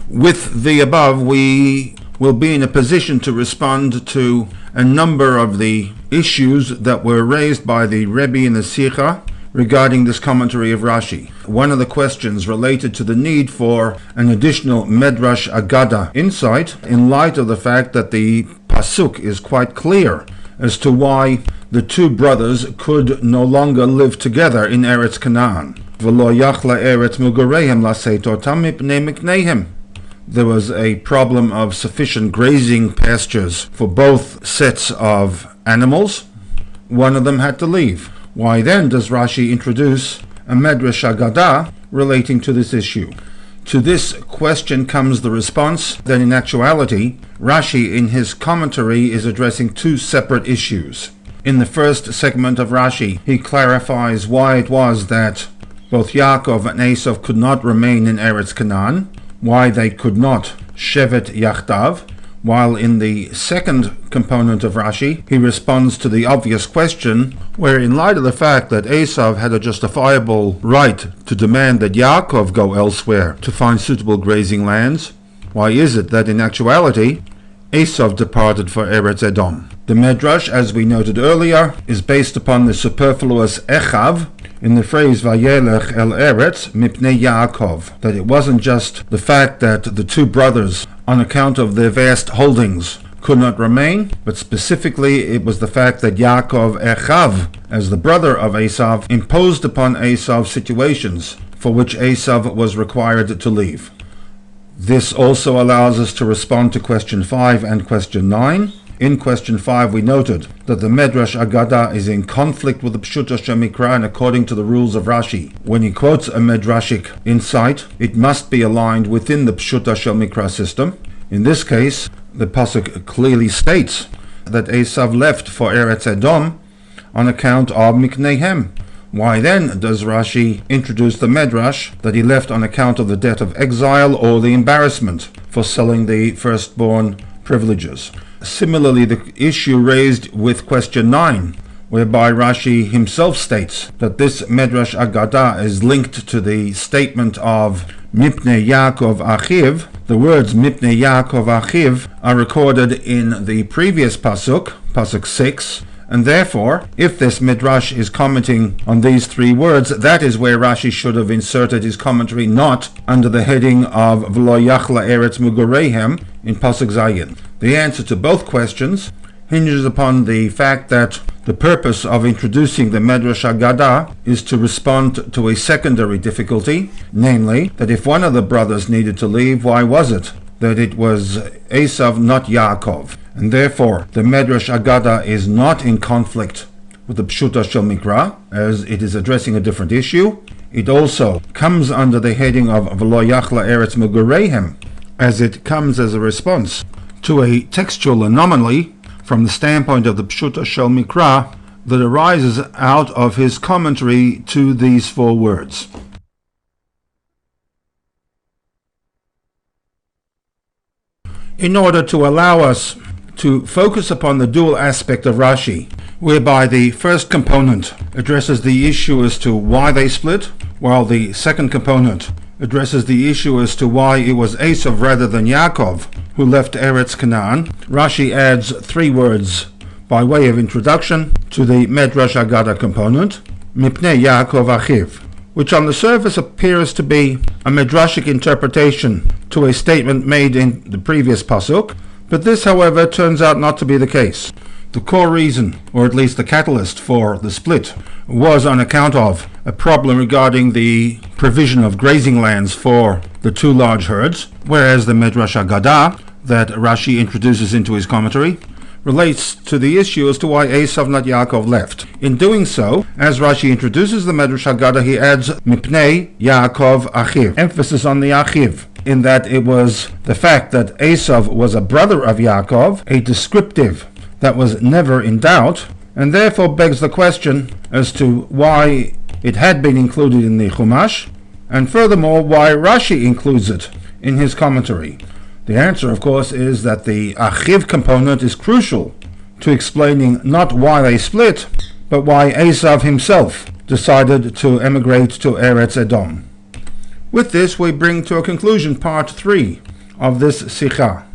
With the above, we will be in a position to respond to a number of the issues that were raised by the Rebbe in the SICHAH regarding this commentary of Rashi. One of the questions related to the need for an additional MIDRASH AGGADA insight in light of the fact that the pasuk is quite clear as to why the two brothers could no longer live together in Eretz Canaan. There was a problem of sufficient grazing pastures for both sets of animals. One of them had to leave. Why then does Rashi introduce a MIDRASH AGGADA relating to this issue? To this question comes the response that in actuality, Rashi in his commentary is addressing two separate issues. In the first segment of Rashi, he clarifies why it was that both Yaakov and Esav could not remain in Eretz Canaan, why they could not shevet yachdav, while in the second component of Rashi, he responds to the obvious question, where in light of the fact that Esav had a justifiable right to demand that Yaakov go elsewhere to find suitable grazing lands, why is it that in actuality, Esav departed for Eretz Edom? The Midrash, as we noted earlier, is based upon the superfluous echav in the phrase Vayelech el Eretz mipnei Yaakov, that it wasn't just the fact that the two brothers, on account of their vast holdings, could not remain, but specifically it was the fact that Yaakov Echav, as the brother of Esav, imposed upon Esav situations for which Esav was required to leave. This also allows us to respond to question 5 and question 9. In question 5 we noted that the MIDRASH AGGADA is in conflict with the Pshuta Shel Mikra, and according to the rules of Rashi, when he quotes a Midrashic insight, it must be aligned within the Pshuta Shel Mikra system. In this case, the pasuk clearly states that Esav left for Eretz Edom on account of Miknehem. Why then does Rashi introduce the Midrash that he left on account of the debt of exile or the embarrassment for selling the firstborn privileges? Similarly, the issue raised with question 9, whereby Rashi himself states that this MIDRASH AGGADA is linked to the statement of Mipnei Yaakov Achiv. The words Mipnei Yaakov Achiv are recorded in the previous pasuk, pasuk 6, and therefore, if this Midrash is commenting on these three words, that is where Rashi should have inserted his commentary, not under the heading of V'lo yachla eretz mugarehem in pasuk Zayin. The answer to both questions hinges upon the fact that the purpose of introducing the MIDRASH AGGADA is to respond to a secondary difficulty, namely, that if one of the brothers needed to leave, why was it that it was Esav, not Yaakov? And therefore, the MIDRASH AGGADA is not in conflict with the Pshuta Shel Mikra, as it is addressing a different issue. It also comes under the heading of V'lo yachla eretz mugarehem, as it comes as a response to a textual anomaly from the standpoint of the Pshuta Shel Mikra that arises out of his commentary to these four words. In order to allow us to focus upon the dual aspect of Rashi, whereby the first component addresses the issue as to why they split, while the second component addresses the issue as to why it was Esav rather than Yaakov who left Eretz Canaan, Rashi adds three words by way of introduction to the MIDRASH AGGADA component, Mipnei Yaakov Achiv, which on the surface appears to be a midrashic interpretation to a statement made in the previous pasuk, but this, however, turns out not to be the case. The core reason, or at least the catalyst for the split, was on account of a problem regarding the provision of grazing lands for the two large herds, whereas the MIDRASH AGGADA that Rashi introduces into his commentary relates to the issue as to why Esav, not Yaakov, left. In doing so, as Rashi introduces the MIDRASH AGGADA, he adds Mipnei Yaakov Achiv, emphasis on the Achiv, in that it was the fact that Esav was a brother of Yaakov, a descriptive that was never in doubt, and therefore begs the question as to why it had been included in the Chumash, and furthermore why Rashi includes it in his commentary. The answer, of course, is that the Achiv component is crucial to explaining not why they split, but why Esav himself decided to emigrate to Eretz Edom. With this, we bring to a conclusion part 3 of this SICHAH.